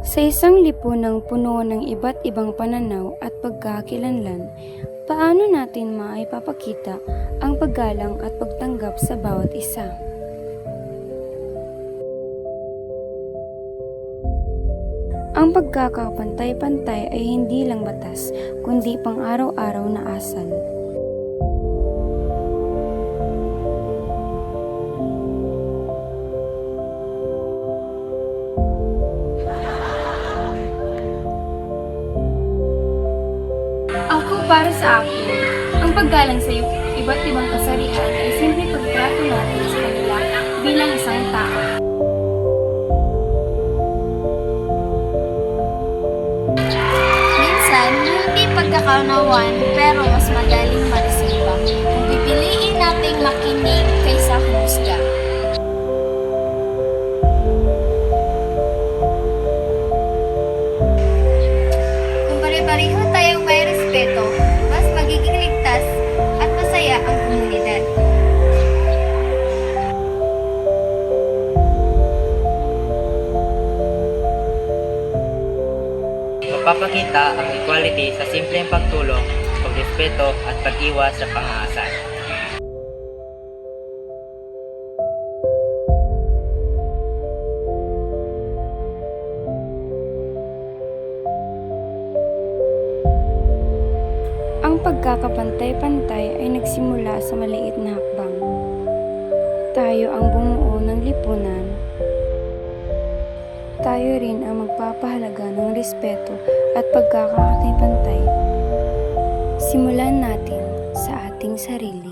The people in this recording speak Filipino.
Sa isang lipunang puno ng iba't ibang pananaw at pagkakakilanlan, paano natin maipapakita ang paggalang at pagtanggap sa bawat isa? Ang pagkakapantay-pantay ay hindi lang batas, kundi pang-araw-araw na asal. Para sa akin, ang paggalang sa iba't ibang kasarian ay simple pagtrato natin sa kanila bilang isang tao. Minsan, hindi pagkakaunawan pero mas madaling maresiba kung pipiliin nating makinig kaysa humusga. Kung pare-pareho tayong may respeto, mas magiging ligtas at masaya ang komunidad. Mapapakita ang equality sa simpleng pagtulong, pagrespeto at pag-iwas sa pang-aasar. Ang pagkakapantay-pantay ay nagsimula sa maliit na hakbang. Tayo ang bumuo ng lipunan. Tayo rin ang magpapahalaga ng respeto at pagkakapantay-pantay. Simulan natin sa ating sarili.